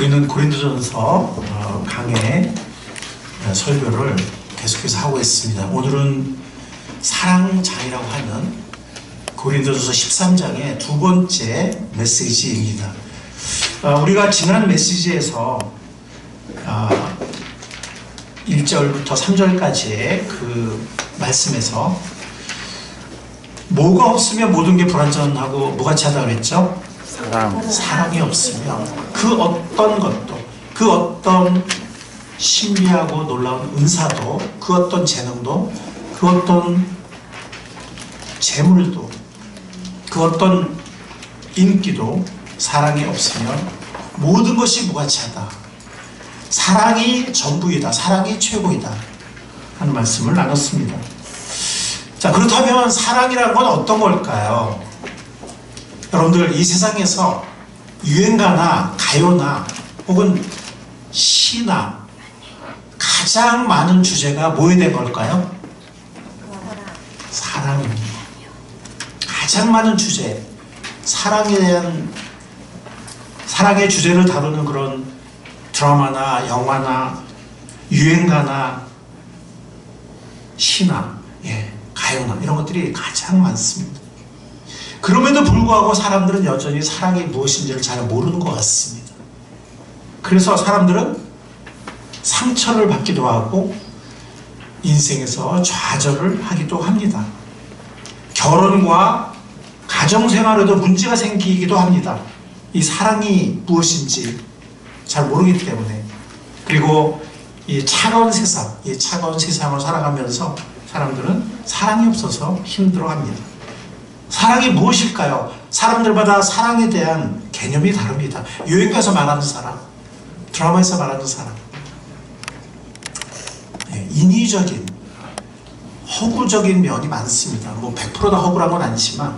우리는 고린도전서 강해 설교를 계속해서 하고 있습니다. 오늘은 사랑장이라고 하는 고린도전서 13장의 두 번째 메시지입니다. 우리가 지난 메시지에서 1절부터 3절까지의 그 말씀에서 뭐가 없으면 모든 게 불완전하고 무가치하다고 그랬죠? 사랑이 없으면 그 어떤 것도, 그 어떤 신비하고 놀라운 은사도, 그 어떤 재능도, 그 어떤 재물도, 그 어떤 인기도 사랑이 없으면 모든 것이 무가치하다. 사랑이 전부이다. 사랑이 최고이다. 하는 말씀을 나눴습니다. 자, 그렇다면 사랑이라는 건 어떤 걸까요? 여러분들, 이 세상에서 유행가나 가요나 혹은 시나 가장 많은 주제가 뭐에 대한 걸까요? 사랑입니다. 가장 많은 주제, 사랑에 대한, 사랑의 주제를 다루는 그런 드라마나 영화나 유행가나 시나 가요나 이런 것들이 가장 많습니다. 그럼에도 불구하고 사람들은 여전히 사랑이 무엇인지를 잘 모르는 것 같습니다. 그래서 사람들은 상처를 받기도 하고 인생에서 좌절을 하기도 합니다. 결혼과 가정생활에도 문제가 생기기도 합니다. 이 사랑이 무엇인지 잘 모르기 때문에. 그리고 이 차가운 세상을 살아가면서 사람들은 사랑이 없어서 힘들어합니다. 사랑이 무엇일까요? 사람들마다 사랑에 대한 개념이 다릅니다. 유행가에서 말하는 사랑, 드라마에서 말하는 사랑, 인위적인, 허구적인 면이 많습니다. 뭐 100%다 허구란 건 아니지만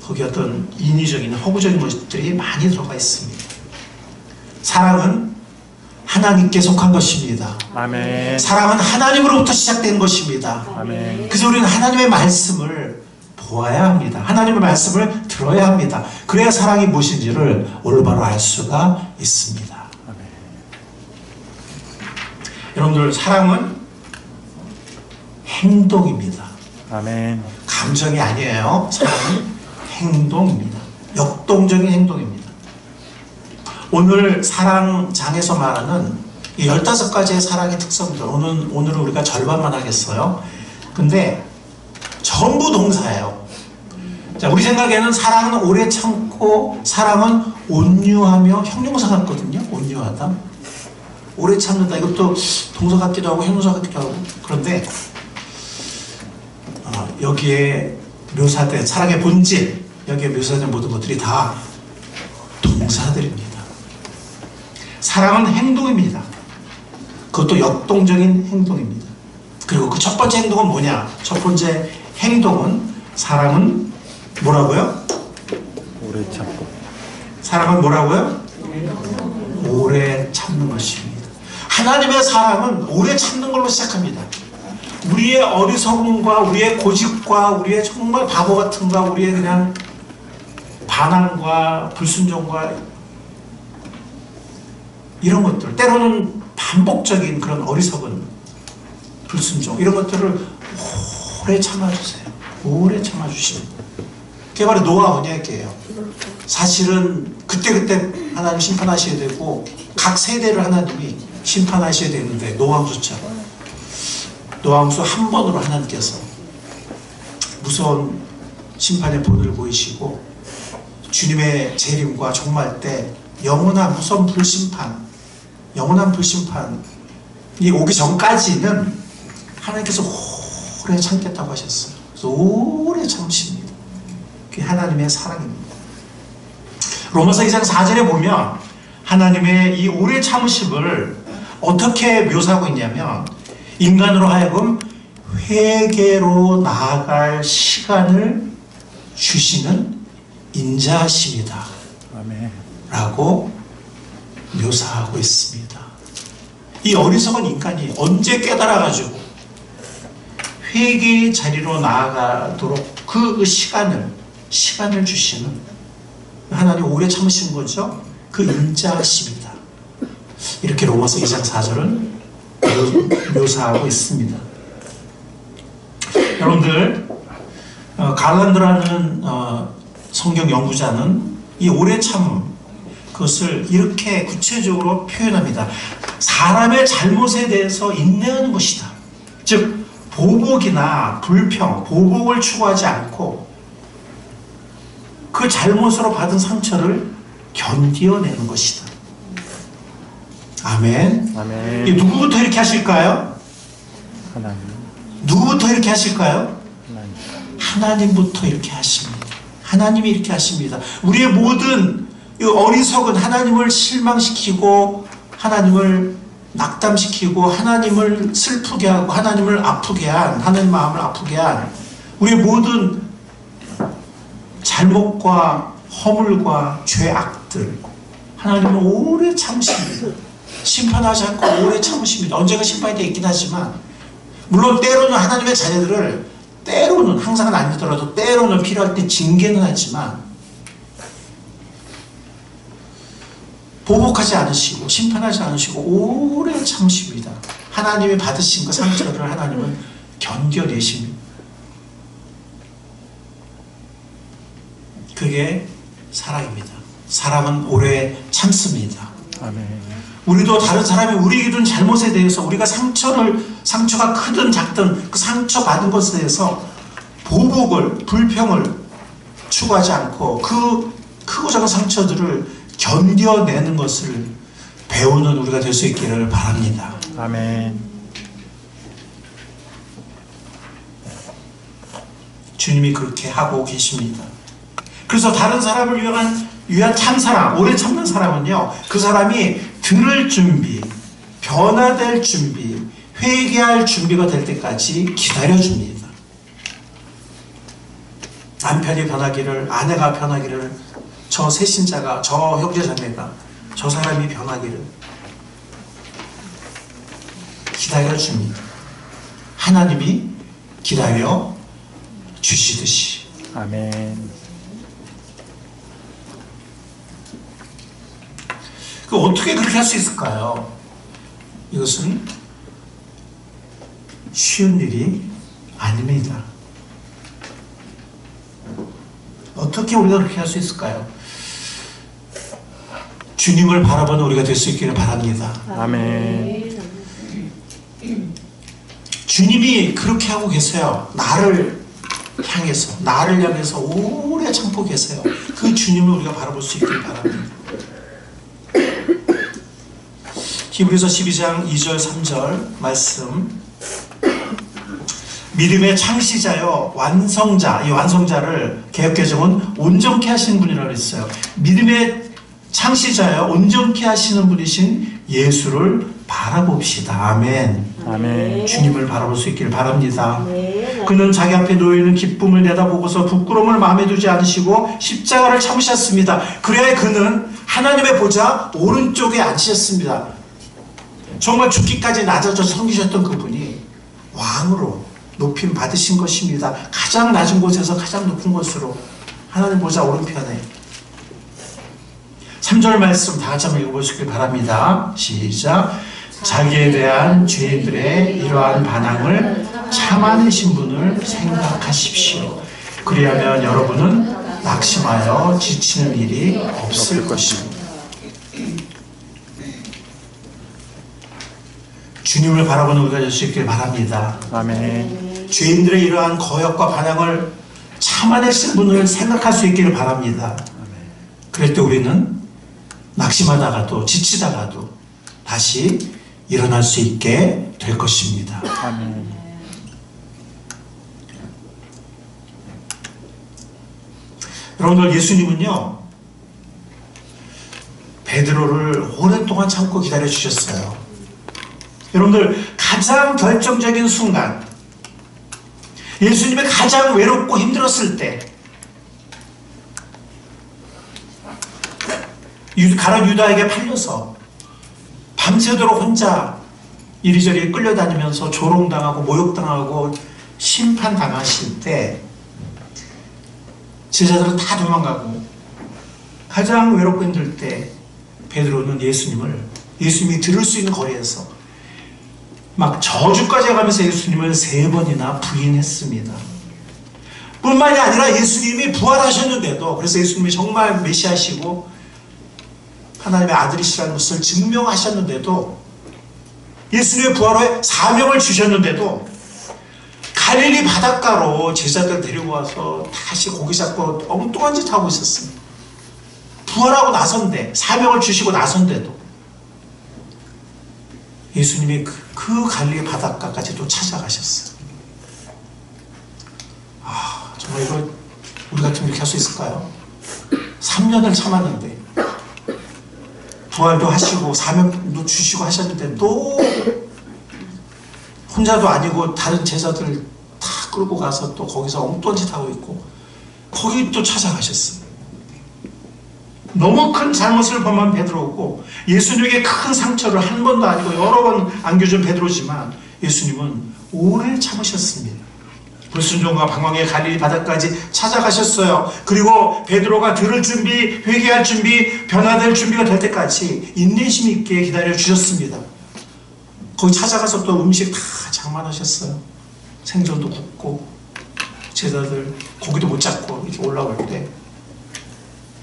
거기 어떤 인위적인, 허구적인 것들이 많이 들어가 있습니다. 사랑은 하나님께 속한 것입니다. 아멘. 사랑은 하나님으로부터 시작된 것입니다. 아멘. 그래서 우리는 하나님의 말씀을 보아야 합니다. 하나님의 말씀을 들어야 합니다. 그래야 사랑이 무엇인지를 올바로 알 수가 있습니다. 아멘. 여러분들, 사랑은 행동입니다. 아멘. 감정이 아니에요. 사랑은 행동입니다. 역동적인 행동입니다. 오늘 사랑장에서 말하는 이 15가지의 사랑의 특성들, 오늘은 우리가 절반만 하겠어요. 근데 전부 동사예요. 자, 우리 생각에는 사랑은 오래 참고, 사랑은 온유하며, 형용사 같거든요. 온유하다, 오래 참는다. 이것도 동사 같기도 하고 형용사 같기도 하고. 그런데 여기에 묘사된 사랑의 본질, 여기에 묘사된 모든 것들이 다 동사들입니다. 사랑은 행동입니다. 그것도 역동적인 행동입니다. 그리고 그 첫 번째 행동은 뭐냐? 첫 번째 행동은, 사랑은 뭐라고요? 오래 참고. 사랑은 뭐라고요? 오래 참는 것입니다. 하나님의 사랑은 오래 참는 걸로 시작합니다. 우리의 어리석음과 우리의 고집과 우리의 정말 바보 같은 거, 우리의 그냥 반항과 불순종과 이런 것들, 때로는 반복적인 그런 어리석은 불순종, 이런 것들을 오래 참아주세요. 오래 참아주십니다. 그게 바로 노아 언약이에요. 사실은 그때그때 하나님 심판하셔야 되고 각 세대를 하나님이 심판하셔야 되는데, 노아왕수처럼 노아왕수 한 번으로 하나님께서 무서운 심판의 본을 보이시고 주님의 재림과 종말 때 영원한 무서운 불심판, 영원한 불심판이 오기 전까지는 하나님께서 오래 참겠다고 하셨어요. 그래서 오래 참으십니다. 그게 하나님의 사랑입니다. 로마서 2장 4절에 보면 하나님의 이 오래 참으심을 어떻게 묘사하고 있냐면, 인간으로 하여금 회개로 나아갈 시간을 주시는 인자하심이다 아멘. 라고 묘사하고 있습니다. 이 어리석은 인간이 언제 깨달아가지고 회개의 자리로 나아가도록 그 시간을 주시는, 하나님 오래 참으신 거죠. 그 인자하심이다. 이렇게 로마서 2장 4절은 묘사하고 있습니다. 여러분들 갈란드라는 성경 연구자는 이 오래 참 그것을 이렇게 구체적으로 표현합니다. 사람의 잘못에 대해서 인내하는 것이다. 즉 보복이나 불평, 보복을 추구하지 않고 그 잘못으로 받은 상처를 견디어내는 것이다. 아멘. 아멘. 이 누구부터 이렇게 하실까요? 하나님. 누구부터 이렇게 하실까요? 하나님. 하나님부터 이렇게 하십니다. 하나님이 이렇게 하십니다. 우리의 모든 이 어리석은 하나님을 실망시키고 하나님을 낙담시키고 하나님을 슬프게 하고 하나님을 아프게 한 하나님 마음을 아프게 한 우리의 모든 잘못과 허물과 죄악들 하나님은 오래 참으십니다. 심판하지 않고 오래 참으십니다. 언제가 심판이 되어 있긴 하지만 물론 때로는 하나님의 자녀들을 때로는 항상은 아니더라도 때로는 필요할 때 징계는 하지만 보복하지 않으시고 심판하지 않으시고 오래 참으십니다. 하나님이 받으신 그 상처를 하나님은 견뎌내십니다. 그게 사랑입니다. 사랑은 오래 참습니다. 아멘. 우리도 다른 사람이 우리에게 준 잘못에 대해서 우리가 상처가 크든 작든 그 상처받은 것에 대해서 보복을 불평을 추구하지 않고 그 크고 작은 상처들을 견뎌내는 것을 배우는 우리가 될 수 있기를 바랍니다. 아멘. 주님이 그렇게 하고 계십니다. 그래서 다른 사람을 위한 참사랑, 오래 참는 사람은요, 그 사람이 들을 준비, 변화될 준비, 회개할 준비가 될 때까지 기다려줍니다. 남편이 변하기를, 아내가 변하기를, 저 새신자가, 저 형제자매가, 저 사람이 변하기를 기다려줍니다. 하나님이 기다려 주시듯이. 아멘. 어떻게 그렇게 할 수 있을까요? 이것은 쉬운 일이 아닙니다. 어떻게 우리가 그렇게 할 수 있을까요? 주님을 바라보는 우리가 될 수 있기를 바랍니다. 아멘. 주님이 그렇게 하고 계세요. 나를 향해서 오래 참고 계세요. 그 주님을 우리가 바라볼 수 있기를 바랍니다. 히브리서 12장 2절 3절 말씀, 믿음의 창시자요 완성자, 이 완성자를 개역개정은 온전케 하시는 분이라고 했어요. 믿음의 창시자요 온전케 하시는 분이신 예수를 바라봅시다. 아멘. 아멘. 주님을 바라볼 수 있기를 바랍니다. 그는 자기 앞에 놓여있는 기쁨을 내다보고서 부끄러움을 마음에 두지 않으시고 십자가를 참으셨습니다. 그래야 그는 하나님의 보좌 오른쪽에 앉으셨습니다. 정말 죽기까지 낮아져 섬기셨던 그분이 왕으로 높임 받으신 것입니다. 가장 낮은 곳에서 가장 높은 곳으로 하나님 보좌 오른편에. 3절 말씀 다 같이 한번 읽어보시길 바랍니다. 시작. 자기에 대한 죄인들의 이러한 반항을 참아내신 분을 생각하십시오. 그리하면 여러분은 낙심하여 지치는 일이 없을 것입니다. 주님을 바라보는 우리가 될 수 있길 바랍니다. 아멘. 죄인들의 이러한 거역과 반항을 참아내신 분을 생각할 수 있기를 바랍니다. 그럴 때 우리는 낙심하다가도 지치다가도 다시 일어날 수 있게 될 것입니다. 아멘. 여러분들, 예수님은요 베드로를 오랫동안 참고 기다려 주셨어요. 여러분들, 가장 결정적인 순간, 예수님이 가장 외롭고 힘들었을 때, 가룟 유다에게 팔려서 밤새도록 혼자 이리저리 끌려다니면서 조롱당하고 모욕당하고 심판당하실 때 제자들은 다 도망가고 가장 외롭고 힘들 때 베드로는 예수님을 예수님이 들을 수 있는 거리에서 막 저주까지 해가면서 예수님을 3번이나 부인했습니다. 뿐만이 아니라 예수님이 부활하셨는데도, 그래서 예수님이 정말 메시아시고 하나님의 아들이시라는 것을 증명하셨는데도, 예수님의 부활에 사명을 주셨는데도 갈릴리 바닷가로 제자들 데리고 와서 다시 고기 잡고 엉뚱한 짓 하고 있었습니다. 부활하고 나선데, 사명을 주시고 나선데도 예수님이 그 갈릴리 바닷가까지도 찾아가셨어요. 정말 이거 우리 같으면 이렇게 할 수 있을까요? 3년을 참았는데, 부활도 하시고 사명도 주시고 하셨는데 또 혼자도 아니고 다른 제자들 다 끌고 가서 또 거기서 엉뚱한 짓 하고 있고, 거기 또 찾아가셨어요. 너무 큰 잘못을 범한 베드로고, 예수님에게 큰 상처를 한 번도 아니고 여러 번 안겨준 베드로지만 예수님은 오래 참으셨습니다. 불순종과 방황의 갈릴리 바다까지 찾아가셨어요. 그리고 베드로가 들을 준비, 회개할 준비, 변화될 준비가 될 때까지 인내심 있게 기다려 주셨습니다. 거기 찾아가서 또 음식 다 장만하셨어요. 생선도 굽고, 제자들 고기도 못 잡고 이렇게 올라올 때,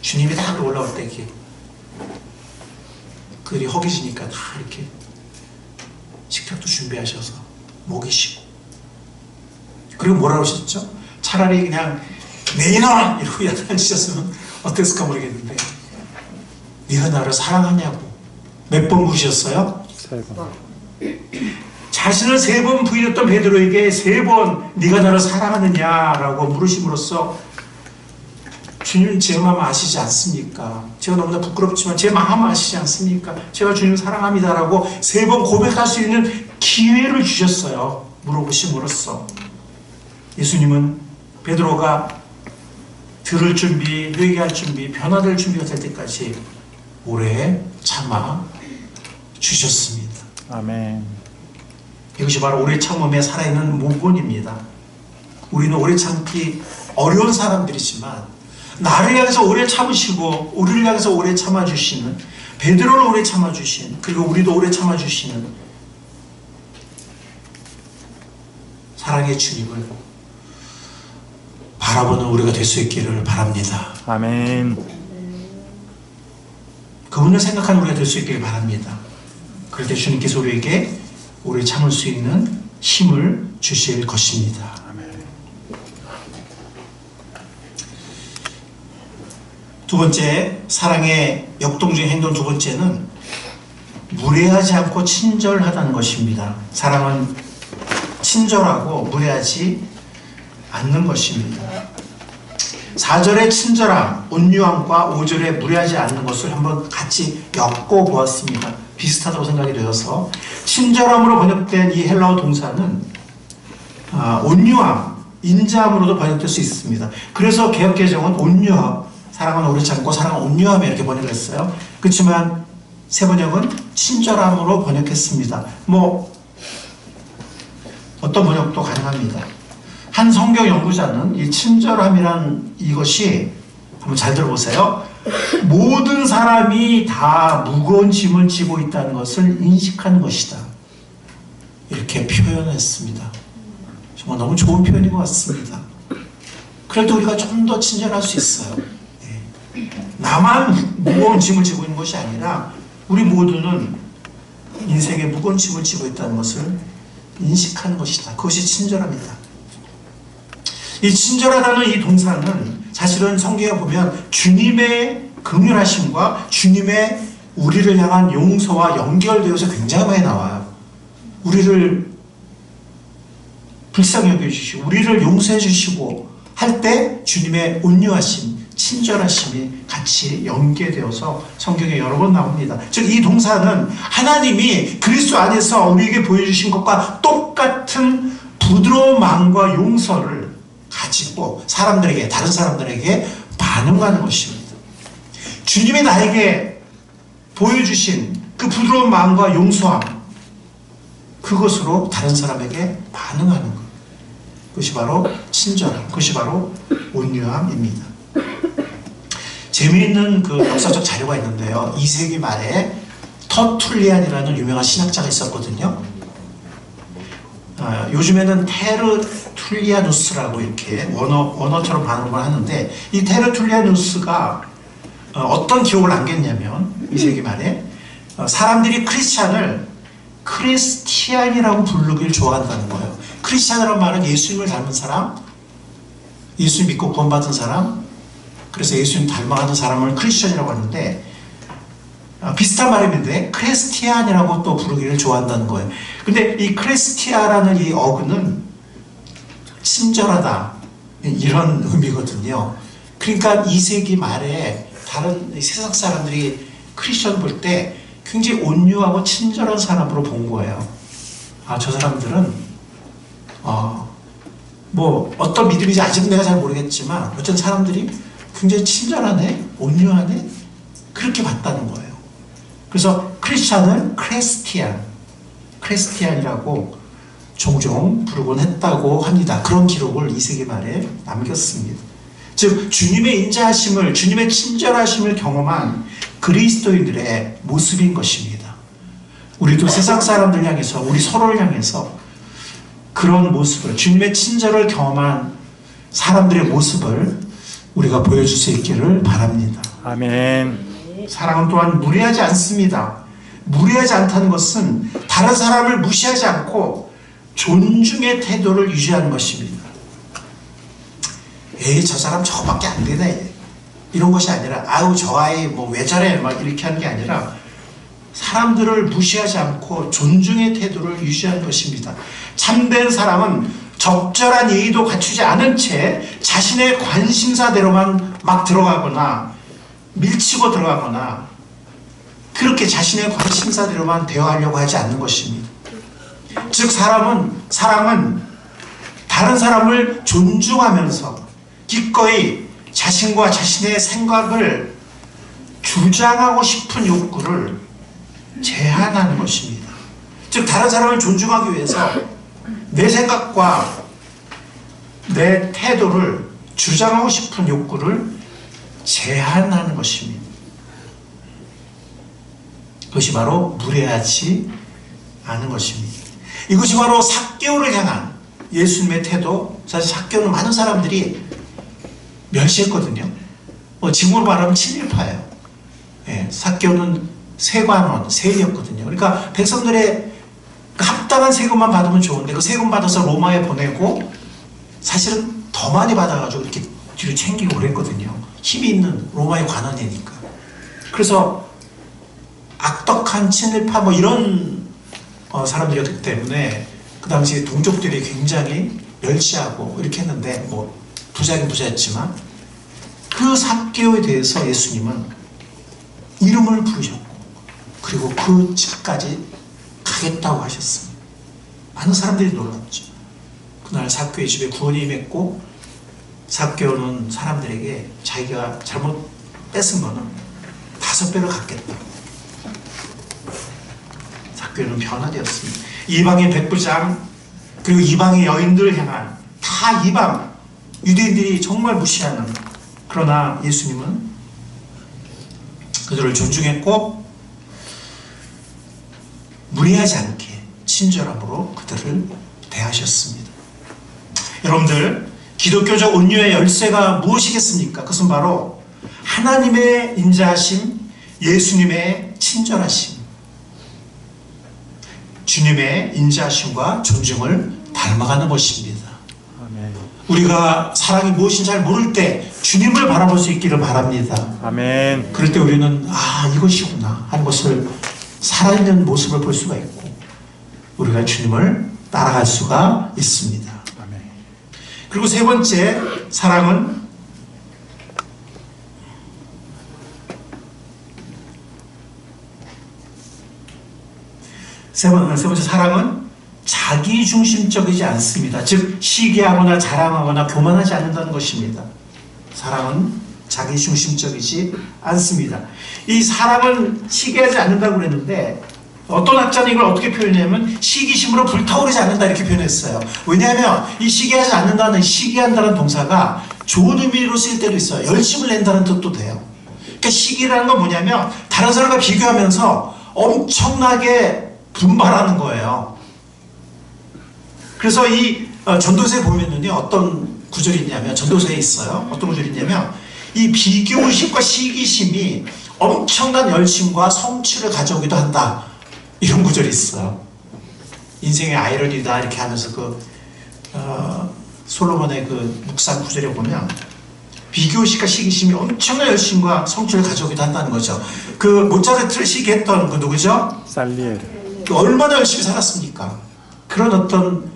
주님이 딱 올라올 때 이렇게 그들이 허기지니까 다 이렇게 식탁도 준비하셔서 먹이시고, 그리고 뭐라고 하셨죠? 차라리 그냥 내 이놈아 이러고 야단치셨으면 어땠을까 모르겠는데, 네가 나를 사랑하냐고 몇 번 물으셨어요? 3번. 자신을 3번 부인했던 베드로에게 3번 네가 나를 사랑하느냐라고 물으심으로써, 주님 제 마음 아시지 않습니까? 제가 너무나 부끄럽지만 제 마음 아시지 않습니까? 제가 주님 사랑합니다라고 3번 고백할 수 있는 기회를 주셨어요. 물어보심으로써 예수님은 베드로가 들을 준비, 회개할 준비, 변화될 준비가 될 때까지 오래 참아 주셨습니다. 아멘. 이것이 바로 오래 참음에 살아있는 모본입니다. 우리는 오래 참기 어려운 사람들이지만, 나를 향해서 오래 참으시고 우리를 향해서 오래 참아주시는, 베드로를 오래 참아주신, 그리고 우리도 오래 참아주시는 사랑의 주님을 바라보는 우리가 될 수 있기를 바랍니다. 아멘. 그분을 생각하는 우리가 될 수 있기를 바랍니다. 그럴 때 주님께서 우리에게 오래 참을 수 있는 힘을 주실 것입니다. 두 번째, 사랑의 역동적인 행동 두 번째는 무례하지 않고 친절하다는 것입니다. 사랑은 친절하고 무례하지 않는 것입니다. 4절의 친절함, 온유함과 5절의 무례하지 않는 것을 한번 같이 엮어보았습니다. 비슷하다고 생각이 되어서, 친절함으로 번역된 이 헬라어 동사는 온유함, 인자함으로도 번역될 수 있습니다. 그래서 개역개정은 온유함, 사랑은 오래 참고 사랑은 온유함에 이렇게 번역을 했어요. 그렇지만 새 번역은 친절함으로 번역했습니다. 어떤 번역도 가능합니다. 한 성경 연구자는 이 친절함이란 이것이, 한번 잘 들어보세요, 모든 사람이 다 무거운 짐을 지고 있다는 것을 인식하는 것이다, 이렇게 표현했습니다. 정말 너무 좋은 표현인 것 같습니다. 그래도 우리가 좀 더 친절할 수 있어요. 나만 무거운 짐을 지고 있는 것이 아니라 우리 모두는 인생에 무거운 짐을 지고 있다는 것을 인식하는 것이다. 그것이 친절합니다. 이 친절하다는 이 동사는 사실은 성경에 보면 주님의 긍휼하심과 주님의 우리를 향한 용서와 연결되어서 굉장히 많이 나와요. 우리를 불쌍히 여겨주시고 우리를 용서해 주시고 할 때 주님의 온유하심, 친절하심이 같이 연계되어서 성경에 여러 번 나옵니다. 즉 이 동사는 하나님이 그리스도 안에서 우리에게 보여주신 것과 똑같은 부드러운 마음과 용서를 가지고 사람들에게, 다른 사람들에게 반응하는 것입니다. 주님이 나에게 보여주신 그 부드러운 마음과 용서함, 그것으로 다른 사람에게 반응하는 것, 그것이 바로 친절함, 그것이 바로 온유함입니다. 재미있는 그 역사적 자료가 있는데요. 2세기 말에 터툴리안이라는 유명한 신학자가 있었거든요. 요즘에는 테르툴리아누스라고 이렇게 원어처럼 발음을 하는데, 이 테르툴리아누스가 어떤 기록을 남겼냐면 2세기 말에 사람들이 크리스찬을 크리스티안이라고 부르길 좋아한다는 거예요. 크리스찬이라는 말은 예수님을 닮은 사람, 예수님 믿고 구원받은 사람, 그래서 예수님 닮아가는 사람을 크리스찬이라고 하는데, 비슷한 발음인데 크리스티안이라고 또 부르기를 좋아한다는 거예요. 근데 이 크리스티아라는 이 어근은 친절하다, 이런 의미거든요. 그러니까 2세기 말에 다른 세상 사람들이 크리스천을 볼 때 굉장히 온유하고 친절한 사람으로 본 거예요. 저 사람들은 뭐 어떤 믿음인지 아직은 내가 잘 모르겠지만 어떤 사람들이 굉장히 친절하네, 온유하네, 그렇게 봤다는 거예요. 그래서 크리스찬을 크리스티안이라고 종종 부르곤 했다고 합니다. 그런 기록을 2세기 말에 남겼습니다. 즉 주님의 인자하심을, 주님의 친절하심을 경험한 그리스도인들의 모습인 것입니다. 우리도 세상 사람들 향해서, 우리 서로를 향해서 그런 모습을, 주님의 친절을 경험한 사람들의 모습을 우리가 보여줄 수 있기를 바랍니다. 아멘. 사랑은 또한 무례하지 않습니다. 무례하지 않다는 것은 다른 사람을 무시하지 않고 존중의 태도를 유지하는 것입니다. 에이, 저 사람 저거밖에 안 되네, 이런 것이 아니라, 아유 저 아이 뭐 왜 저래, 막 이렇게 하는 게 아니라 사람들을 무시하지 않고 존중의 태도를 유지하는 것입니다. 참된 사람은 적절한 예의도 갖추지 않은 채 자신의 관심사대로만 막 들어가거나 밀치고 들어가거나 그렇게 자신의 관심사대로만 대화하려고 하지 않는 것입니다. 즉 사랑은 다른 사람을 존중하면서 기꺼이 자신과 자신의 생각을 주장하고 싶은 욕구를 제한하는 것입니다. 즉 다른 사람을 존중하기 위해서 내 생각과 내 태도를 주장하고 싶은 욕구를 제한하는 것입니다. 그것이 바로 무례하지 않은 것입니다. 이것이 바로 삭개오를 향한 예수님의 태도. 사실 삭개오는 많은 사람들이 멸시했거든요. 지금으로 말하면 친일파예요. 삭개오는 세관원, 세리였거든요. 그러니까 백성들의 합당한 세금만 받으면 좋은데 그 세금 받아서 로마에 보내고 사실은 더 많이 받아가지고 이렇게 뒤로 챙기고 그랬거든요. 힘이 있는 로마의 관원이니까. 그래서 악덕한 친일파 뭐 이런 사람들이었기 때문에 그 당시에 동족들이 굉장히 멸시하고 이렇게 했는데, 뭐 부자긴 부자였지만 그 삭개오에 대해서 예수님은 이름을 부르셨고 그리고 그 집까지 가겠다고 하셨습니다. 많은 사람들이 놀랐죠. 그날 삭개오의 집에 구원이 임했고 삭개오는 사람들에게 자기가 잘못 뺏은 거는 5배를 갚겠다. 삭개오는 변화되었습니다. 이방인 백부장 그리고 이방의 여인들을 향한, 다 이방 유대인들이 정말 무시하는, 그러나 예수님은 그들을 존중했고 무례하지 않게 친절함으로 그들을 대하셨습니다. 여러분들, 기독교적 온유의 열쇠가 무엇이겠습니까? 그것은 바로 하나님의 인자하심, 예수님의 친절하심, 주님의 인자하심과 존중을 닮아가는 것입니다. 아멘. 우리가 사랑이 무엇인지 잘 모를 때 주님을 바라볼 수 있기를 바랍니다. 아멘. 그럴 때 우리는 이것이구나 하는 것을, 살아있는 모습을 볼 수가 있고 우리가 주님을 따라갈 수가 있습니다. 아멘. 그리고 세 번째, 사랑은 세 번째 사랑은 자기중심적이지 않습니다. 즉 시기하거나 자랑하거나 교만하지 않는다는 것입니다. 사랑은 자기중심적이지 않습니다. 이 사랑은 시기하지 않는다고 그랬는데 어떤 학자는 이걸 어떻게 표현하냐면 시기심으로 불타오르지 않는다 이렇게 표현했어요. 왜냐하면 이 시기하지 않는다는, 시기한다는 동사가 좋은 의미로 쓰일 때도 있어요. 열심을 낸다는 뜻도 돼요. 그러니까 시기라는 건 뭐냐면 다른 사람과 비교하면서 엄청나게 분발하는 거예요. 그래서 이 전도서에 보면은요, 어떤 구절이 있냐면, 전도서에 있어요. 어떤 구절이 있냐면, 이 비교의식과 시기심이 엄청난 열심과 성취를 가져오기도 한다. 이런 구절이 있어요. 인생의 아이러니다 이렇게 하면서 솔로몬의 그 묵상 구절에 보면 비교의식과 시기심이 엄청난 열심과 성취를 가져오기도 한다는 거죠. 그 모차르트를 시기했던 그 누구죠? 살리에르. 얼마나 열심히 살았습니까? 그런 어떤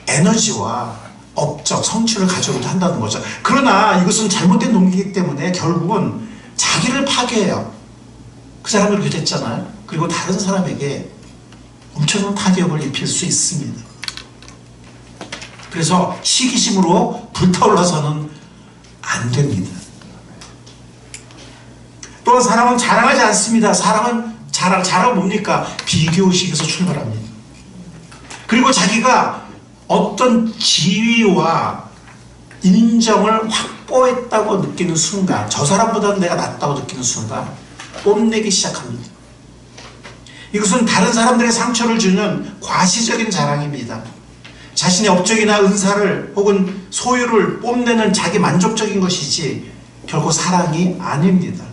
에너지와 업적, 성취를 가져오기도 한다는 거죠. 그러나 이것은 잘못된 동기이기 때문에 결국은 자기를 파괴해요. 그 사람을 그렇게 됐잖아요. 그리고 다른 사람에게 엄청난 타격을 입힐 수 있습니다. 그래서 시기심으로 불타올라서는 안 됩니다. 또한 사람은 자랑하지 않습니다. 사람은 자랑 뭡니까? 비교의식에서 출발합니다. 그리고 자기가 어떤 지위와 인정을 확보했다고 느끼는 순간, 저 사람보다는 내가 낫다고 느끼는 순간 뽐내기 시작합니다. 이것은 다른 사람들의 상처를 주는 과시적인 자랑입니다. 자신의 업적이나 은사를 혹은 소유를 뽐내는 자기 만족적인 것이지 결코 사랑이 아닙니다.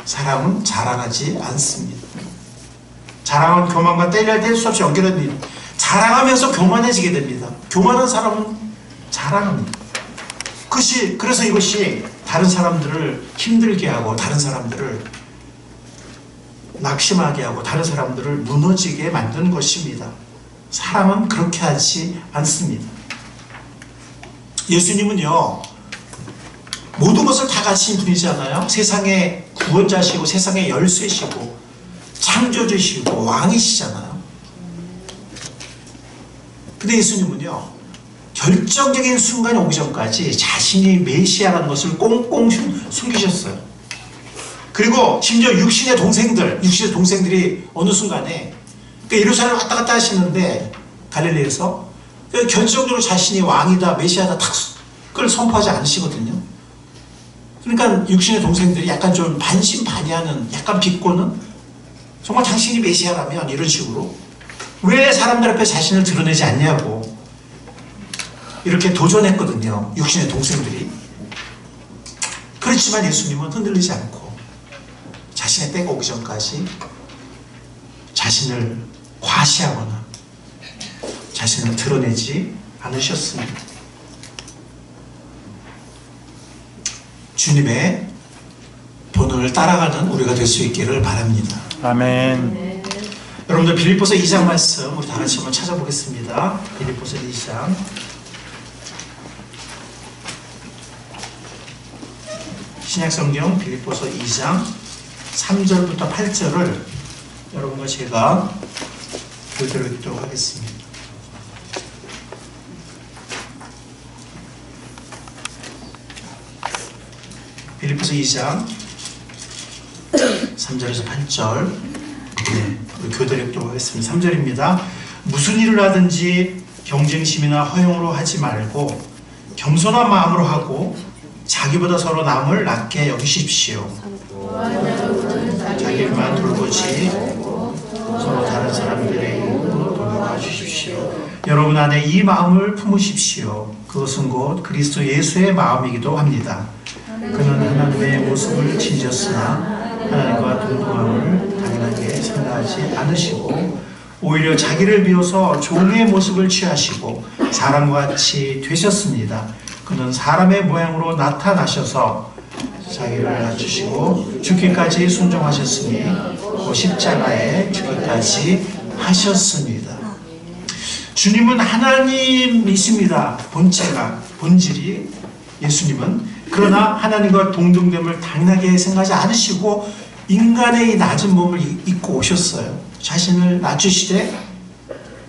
사랑은 자랑하지 않습니다. 자랑은 교만과 뗄 수 없이 연결됩니다. 자랑하면서 교만해지게 됩니다. 교만한 사람은 자랑합니다. 그래서 이것이 다른 사람들을 힘들게 하고 다른 사람들을 낙심하게 하고 다른 사람들을 무너지게 만드는 것입니다. 사랑은 그렇게 하지 않습니다. 예수님은요, 모든 것을 다 가진 분이잖아요. 세상의 구원자시고 세상의 열쇠시고 창조주시고 왕이시잖아요. 근데 예수님은요, 결정적인 순간이 오기 전까지 자신이 메시아라는 것을 꽁꽁 숨기셨어요. 그리고 심지어 육신의 동생들이 어느 순간에 예루살렘 왔다 갔다 하시는데 갈릴리에서 결정적으로 자신이 왕이다 메시아다 탁을 선포하지 않으시거든요. 그러니까 육신의 동생들이 약간 좀 반신반의하는, 약간 비꼬는, 정말 당신이 메시아라면 이런 식으로 왜 사람들 앞에 자신을 드러내지 않냐고 이렇게 도전했거든요. 육신의 동생들이. 그렇지만 예수님은 흔들리지 않고 자신의 때가 오기 전까지 자신을 과시하거나 자신을 드러내지 않으셨습니다. 주님의 본을 따라가는 우리가 될 수 있기를 바랍니다. 아멘. 여러분들 빌립보서 2장 말씀 우리 다 같이 한번 찾아보겠습니다. 빌립보서 2장 신약성경 빌립보서 2장 3절부터 8절을 여러분과 제가 교대로 읽도록 하겠습니다. 빌립보서 2장 3절에서 8절 우리 교대로 읽도록 하겠습니다. 3절입니다. 무슨 일을 하든지 경쟁심이나 허용으로 하지 말고 겸손한 마음으로 하고 자기보다 서로 남을 낮게 여기십시오. 자기만 돌보지 서로 다른 사람들의 일도 돌봐 주십시오. 여러분 안에 이 마음을 품으십시오. 그것은 곧 그리스도 예수의 마음이기도 합니다. 그는 하나님의 모습을 지녔으나 하나님과 동등함을 당연하게 생각하지 않으시고 오히려 자기를 비워서 종의 모습을 취하시고 사람과 같이 되셨습니다. 그는 사람의 모양으로 나타나셔서 자기를 낮추시고 죽기까지 순종하셨으니 그 십자가에 죽기까지 하셨습니다. 주님은 하나님이십니다. 본질이 예수님은. 그러나 하나님과 동등됨을 당연하게 생각하지 않으시고 인간의 이 낮은 몸을 입고 오셨어요. 자신을 낮추시되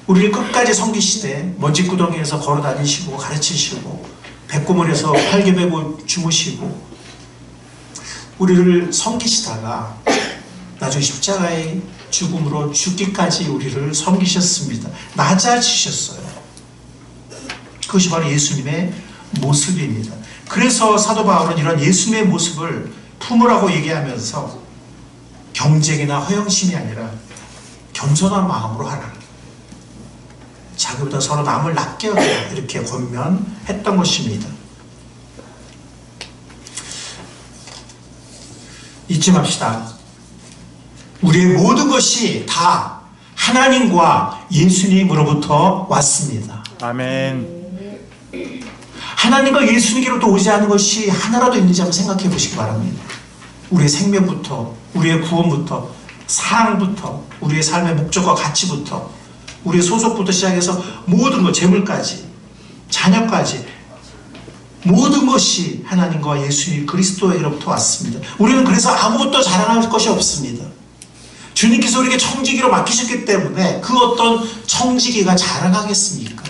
우리를 끝까지 섬기시되 먼지구덩이에서 걸어다니시고 가르치시고 백고물에서 활개 베고 주무시고 우리를 섬기시다가 나중에 십자가의 죽음으로 죽기까지 우리를 섬기셨습니다. 낮아지셨어요. 그것이 바로 예수님의 모습입니다. 그래서 사도 바울은 이런 예수님의 모습을 품으라고 얘기하면서 경쟁이나 허영심이 아니라 겸손한 마음으로 하라. 자기보다 서로 남을 낮게 여기라. 이렇게 권면했던 것입니다. 잊지 맙시다. 우리의 모든 것이 다 하나님과 예수님으로부터 왔습니다. 아멘. 하나님과 예수님께로부터 오지 않은 것이 하나라도 있는지 한번 생각해 보시기 바랍니다. 우리의 생명부터, 우리의 구원부터, 사랑부터, 우리의 삶의 목적과 가치부터, 우리의 소속부터 시작해서 모든 것, 재물까지, 자녀까지 모든 것이 하나님과 예수님 그리스도에게로부터 왔습니다. 우리는 그래서 아무것도 자랑할 것이 없습니다. 주님께서 우리에게 청지기로 맡기셨기 때문에 그 어떤 청지기가 자랑하겠습니까?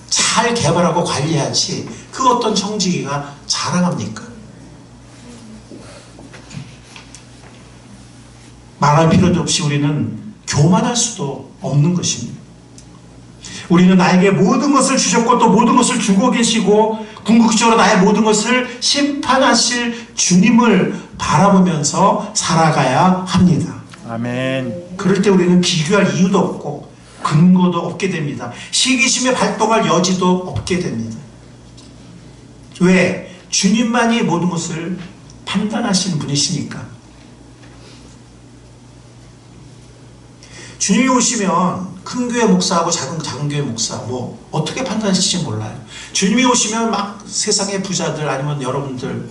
잘 개발하고 관리하지 그 어떤 청지기가 자랑합니까? 말할 필요도 없이 우리는 교만할 수도 없는 것입니다. 우리는 나에게 모든 것을 주셨고 또 모든 것을 주고 계시고 궁극적으로 나의 모든 것을 심판하실 주님을 바라보면서 살아가야 합니다. 아멘. 그럴 때 우리는 비교할 이유도 없고 근거도 없게 됩니다. 시기심에 발동할 여지도 없게 됩니다. 왜? 주님만이 모든 것을 판단하시는 분이시니까. 주님이 오시면 큰 교회 목사하고 작은 교회 목사 뭐 어떻게 판단하실지 몰라요. 주님이 오시면 막 세상의 부자들 아니면 여러분들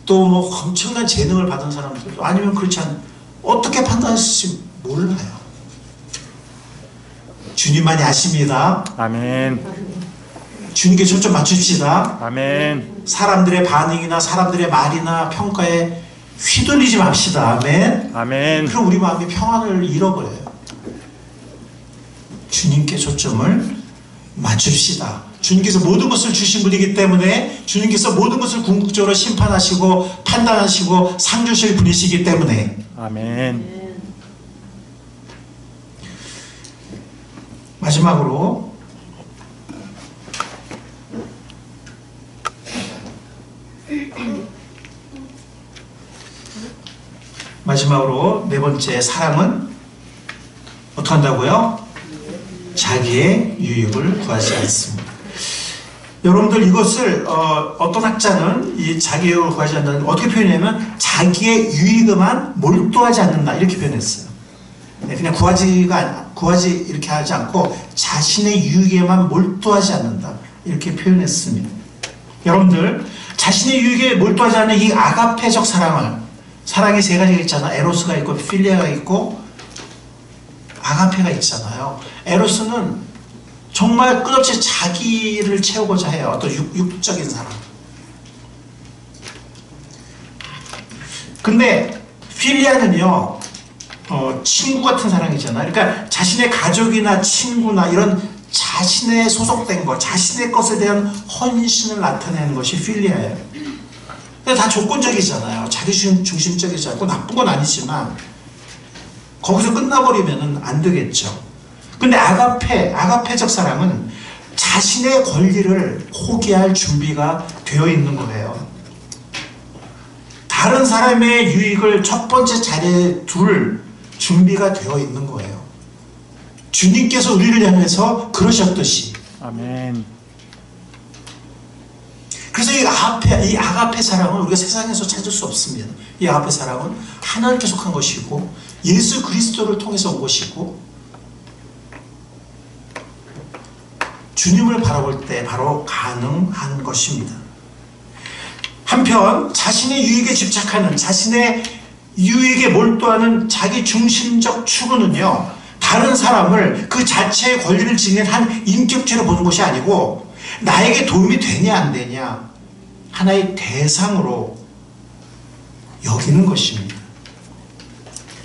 또 뭐 엄청난 재능을 받은 사람들 아니면 그렇지 않은 어떻게 판단하실지 몰라요. 주님만이 아십니다. 아멘. 주님께 초점 맞춥시다. 아멘. 사람들의 반응이나 사람들의 말이나 평가에 휘둘리지 맙시다. 아멘. 아멘. 그럼 우리 마음이 평안을 잃어버려요. 주님께 초점을 맞춥시다. 주님께서 모든 것을 주신 분이기 때문에 주님께서 모든 것을 궁극적으로 심판하시고 판단하시고 상 주실 분이시기 때문에 아멘. 마지막으로 네 번째 사람은 어떻게 한다고요? 자기의 유익을 구하지 않습니다. 여러분들 이것을 어떤 학자는 이 자기의 유익을 구하지 않는다는 어떻게 표현하냐면 자기의 유익에만 몰두하지 않는다 이렇게 표현했어요. 그냥 구하지 이렇게 하지 않고 자신의 유익에만 몰두하지 않는다 이렇게 표현했습니다. 여러분들 자신의 유익에 몰두하지 않는 이 아가페적 사랑이 세 가지가 있잖아. 에로스가 있고 필리아가 있고 아가페가 있잖아요. 에로스는 정말 끝없이 자기를 채우고자 해요. 어떤 육적인 사랑. 근데 필리아는요 친구 같은 사랑이잖아요. 그러니까 자신의 가족이나 친구나 이런 자신의 소속된 것, 자신의 것에 대한 헌신을 나타내는 것이 필리아예요. 근데 다 조건적이잖아요. 자기 중심적이지 않고 나쁜 건 아니지만 거기서 끝나버리면 안 되겠죠. 근데 아가페적 사랑은 자신의 권리를 포기할 준비가 되어 있는 거예요. 다른 사람의 유익을 첫 번째 자리에 둘 준비가 되어 있는 거예요. 주님께서 우리를 향해서 그러셨듯이. 아멘. 그래서 이 아가페 사랑은 우리가 세상에서 찾을 수 없습니다. 이 아가페 사랑은 하나님께 속한 것이고 예수 그리스도를 통해서 온 것이고 주님을 바라볼 때 바로 가능한 것입니다. 한편 자신의 유익에 집착하는 자신의 유익에 몰두하는 자기 중심적 추구는요 다른 사람을 그 자체의 권리를 지닌 한 인격체로 보는 것이 아니고 나에게 도움이 되냐 안 되냐 하나의 대상으로 여기는 것입니다.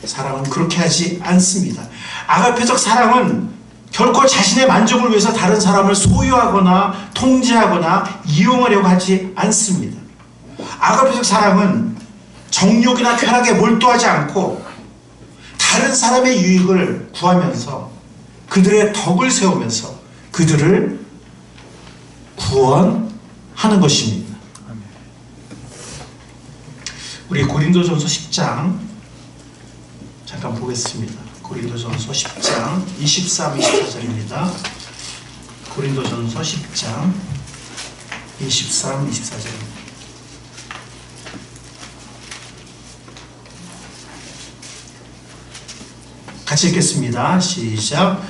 사랑은 그렇게 하지 않습니다. 아가페적 사랑은 결코 자신의 만족을 위해서 다른 사람을 소유하거나 통제하거나 이용하려고 하지 않습니다. 아가페적 사랑은 정욕이나 쾌락에 몰두하지 않고 다른 사람의 유익을 구하면서 그들의 덕을 세우면서 그들을 구원하는 것입니다. 우리 고린도전서 10장 잠깐 보겠습니다. 고린도전서 10장 23, 24절입니다. 고린도전서 10장 23, 24절입니다. 같이 읽겠습니다. 시작.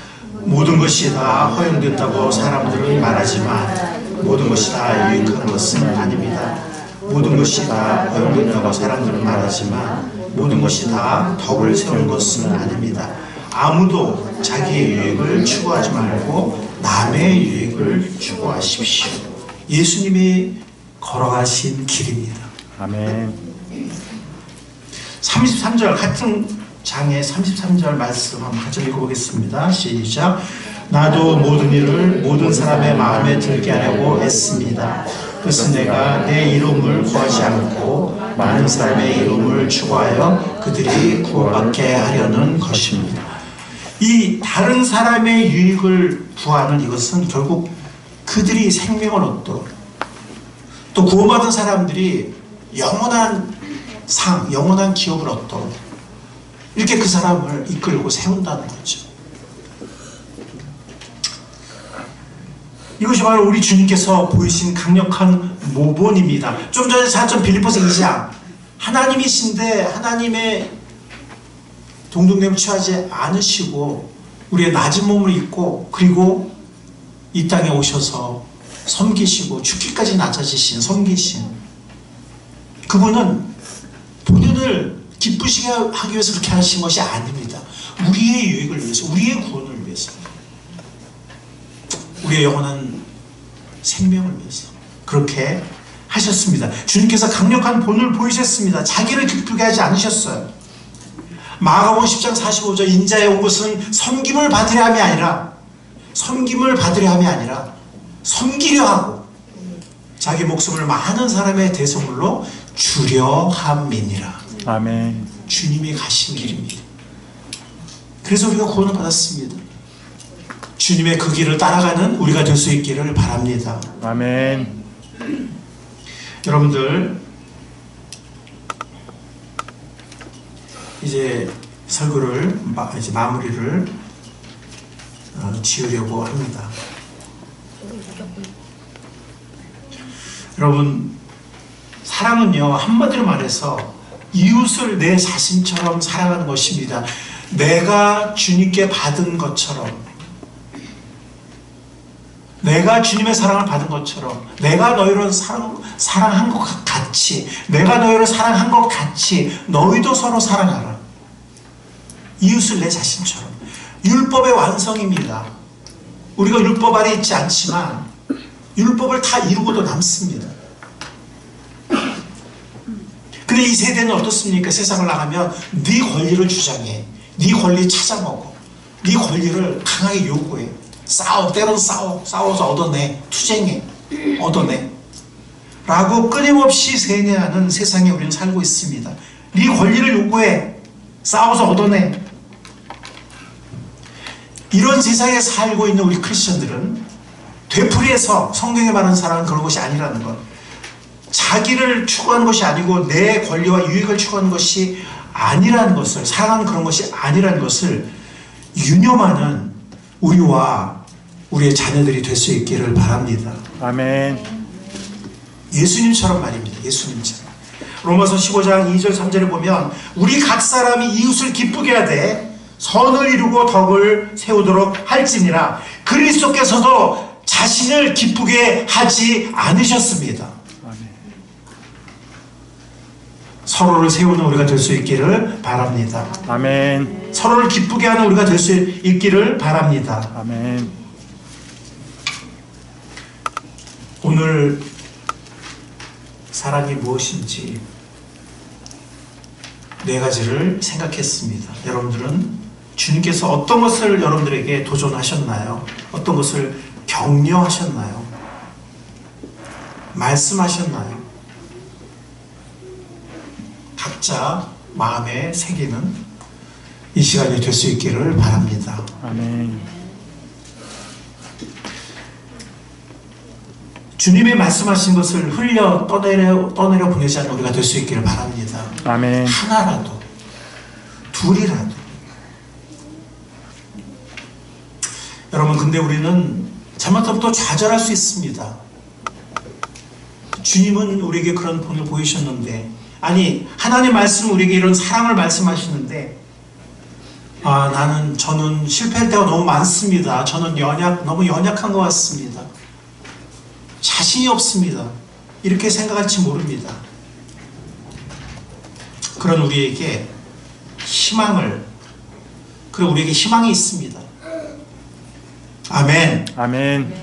모든 것이 다 허용된다고 사람들은 말하지만 모든 것이 다 유익한 것은 아닙니다. 모든 것이 다 허용된다고 사람들은 말하지만 모든 것이 다 덕을 세우는 것은 아닙니다. 아무도 자기의 유익을 추구하지 말고 남의 유익을 추구하십시오. 예수님이 걸어가신 길입니다. 아멘. 33절 같은 장의 33절 말씀 한번 같이 읽어보겠습니다. 시작. 나도 모든 일을 모든 사람의 마음에 들게 하려고 애씁니다. 그것은 내가 내 이름을 구하지 않고 많은 사람의 이름을 추구하여 그들이 구원받게 하려는 것입니다. 이 다른 사람의 유익을 구하는 이것은 결국 그들이 생명을 얻도록 또 구원받은 사람들이 영원한 상, 영원한 기업을 얻도록 이렇게 그 사람을 이끌고 세운다는 거죠. 이것이 바로 우리 주님께서 보이신 강력한 모본입니다. 좀 전에 4점 빌립보서 2장 하나님이신데 하나님의 동등됨을 취하지 않으시고 우리의 낮은 몸을 입고 그리고 이 땅에 오셔서 섬기시고 죽기까지 낮아지신 섬기신 그분은 본인을 기쁘시게 하기 위해서 그렇게 하신 것이 아닙니다. 우리의 유익을 위해서, 우리의 구원을 위해서, 우리의 영원한 생명을 위해서 그렇게 하셨습니다. 주님께서 강력한 본을 보이셨습니다. 자기를 기쁘게 하지 않으셨어요. 마가복음 10장 45절 인자에 온 것은 섬김을 받으려 함이 아니라 섬기려 하고 자기 목숨을 많은 사람의 대속물로 주려 함이니라. 아멘. 주님이 가신 길입니다. 그래서 우리가 구원을 받았습니다. 주님의 그 길을 따라가는 우리가 될 수 있기를 바랍니다. 아멘. 여러분들 이제 설교를 이제 마무리를 지으려고 합니다. 여러분 사랑은요 한마디로 말해서 이웃을 내 자신처럼 사랑하는 것입니다. 내가 주님께 받은 것처럼 내가 주님의 사랑을 받은 것처럼 내가 너희를 사랑한 것 같이 내가 너희를 사랑한 것 같이 너희도 서로 사랑하라. 이웃을 내 자신처럼. 율법의 완성입니다. 우리가 율법 아래 있지 않지만 율법을 다 이루고도 남습니다. 근데 이 세대는 어떻습니까? 세상을 나가면 네 권리를 주장해. 네 권리 찾아먹어. 네 권리를 강하게 요구해. 때론 싸워서 얻어내. 투쟁해. 얻어내. 라고 끊임없이 세뇌하는 세상에 우리는 살고 있습니다. 네 권리를 요구해. 싸워서 얻어내. 이런 세상에 살고 있는 우리 크리스천들은 되풀이해서 성경에 말하는 사랑은 그런 것이 아니라는 것. 자기를 추구하는 것이 아니고 내 권리와 유익을 추구하는 것이 아니라는 것을, 사랑하는 그런 것이 아니라는 것을 유념하는 우리와 우리의 자녀들이 될 수 있기를 바랍니다. 아멘. 예수님처럼 말입니다. 예수님처럼. 로마서 15장 2절 3절에 보면 우리 각 사람이 이웃을 기쁘게 하되 선을 이루고 덕을 세우도록 할지니라. 그리스도께서도 자신을 기쁘게 하지 않으셨습니다. 서로를 세우는 우리가 될 수 있기를 바랍니다. 아멘. 서로를 기쁘게 하는 우리가 될 수 있기를 바랍니다. 아멘. 오늘 사랑이 무엇인지 네 가지를 생각했습니다. 여러분들은 주님께서 어떤 것을 여러분들에게 도전하셨나요? 어떤 것을 격려하셨나요? 말씀하셨나요? 각자 마음에 새기는 이 시간이 될 수 있기를 바랍니다. 아멘. 주님의 말씀하신 것을 흘려 떠내려 보내지 않는 우리가 될 수 있기를 바랍니다. 아멘. 하나라도 둘이라도. 여러분, 근데 우리는 잘못하면 또 좌절할 수 있습니다. 주님은 우리에게 그런 본을 보이셨는데, 아니 하나님 말씀 우리에게 이런 사랑을 말씀하시는데, 저는 실패할 때가 너무 많습니다. 저는 너무 연약한 것 같습니다. 자신이 없습니다. 이렇게 생각할지 모릅니다. 그런 우리에게 그리고 우리에게 희망이 있습니다. 아멘. 아멘.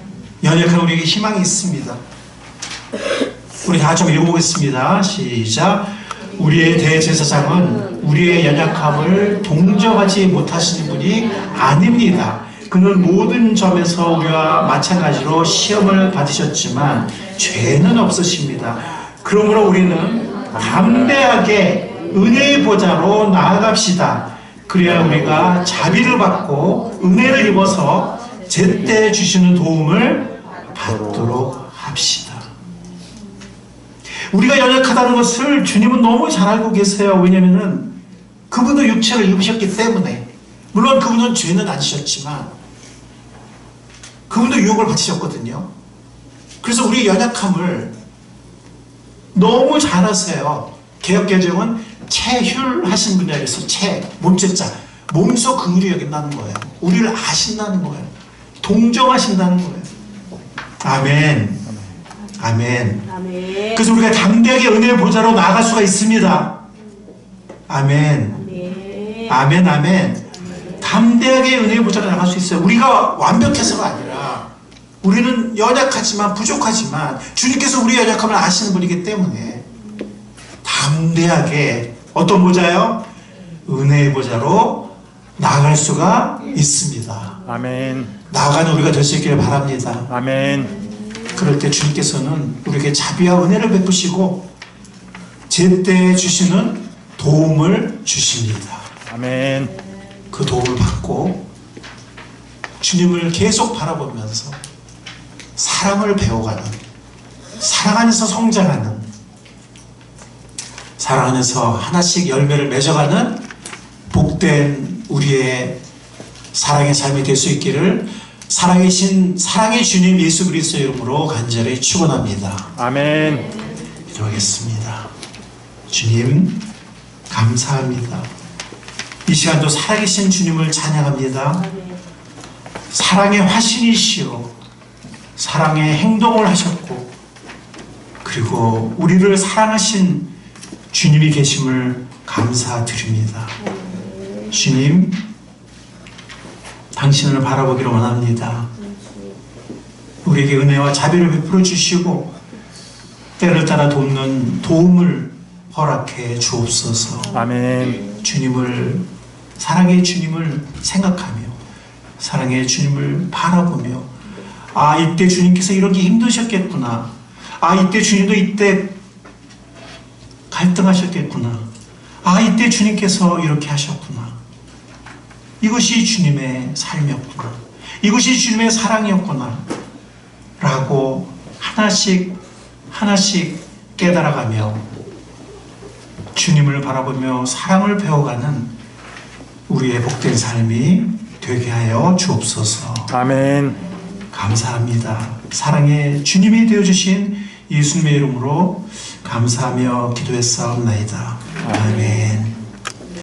연약한 우리에게 희망이 있습니다. 우리 다 좀 읽어보겠습니다. 시작. 우리의 대제사장은 우리의 연약함을 동정하지 못하시는 분이 아닙니다. 그는 모든 점에서 우리와 마찬가지로 시험을 받으셨지만 죄는 없으십니다. 그러므로 우리는 담대하게 은혜의 보좌로 나아갑시다. 그래야 우리가 자비를 받고 은혜를 입어서 제때 주시는 도움을 받도록 합시다. 우리가 연약하다는 것을 주님은 너무 잘 알고 계세요. 왜냐하면 그분도 육체를 입으셨기 때문에. 물론 그분은 죄는 안 지셨지만 그분도 유혹을 받으셨거든요. 그래서 우리의 연약함을 너무 잘 아세요. 개역개정은 체휼하신 분이라 해서 몸체자, 몸소 긍휼히 여긴다는 거예요. 우리를 아신다는 거예요. 동정하신다는 거예요. 아멘. 아멘. 아멘. 그래서 우리가 담대하게 은혜의 보좌로 나아갈 수가 있습니다. 아멘. 아멘. 아멘. 담대하게 은혜의 보좌로 나갈 수 있어요. 우리가 완벽해서가 아니라 우리는 연약하지만 부족하지만 주님께서 우리의 연약함을 아시는 분이기 때문에 담대하게 어떤 보좌요? 은혜의 보좌로 나아갈 수가 있습니다. 아멘. 나아가는 우리가 될 수 있기를 바랍니다. 아멘. 그럴 때 주님께서는 우리에게 자비와 은혜를 베푸시고 제때 주시는 도움을 주십니다. 아멘. 그 도움을 받고 주님을 계속 바라보면서 사랑을 배워가는, 사랑 안에서 성장하는, 사랑 안에서 하나씩 열매를 맺어가는 복된 우리의 사랑의 삶이 될 수 있기를 사랑의 주님 예수 그리스도의 이름으로 간절히 축원합니다. 아멘. 기도하겠습니다. 주님 감사합니다. 이 시간도 살아계신 주님을 찬양합니다. 사랑의 화신이시오, 사랑의 행동을 하셨고 그리고 우리를 사랑하신 주님이 계심을 감사드립니다. 주님, 당신을 바라보기를 원합니다. 우리에게 은혜와 자비를 베풀어 주시고 때를 따라 돕는 도움을 허락해 주옵소서. 아멘. 사랑의 주님을 생각하며 사랑의 주님을 바라보며 이때 주님께서 이렇게 힘드셨겠구나. 이때 주님도 이때 갈등하셨겠구나. 이때 주님께서 이렇게 하셨구나. 이것이 주님의 삶이었구나. 이것이 주님의 사랑이었구나. 라고 하나씩 깨달아가며 주님을 바라보며 사랑을 배워가는 우리의 복된 삶이 되게 하여 주옵소서. 아멘. 감사합니다. 사랑의 주님이 되어주신 예수님의 이름으로 감사하며 기도했사옵나이다. 아멘.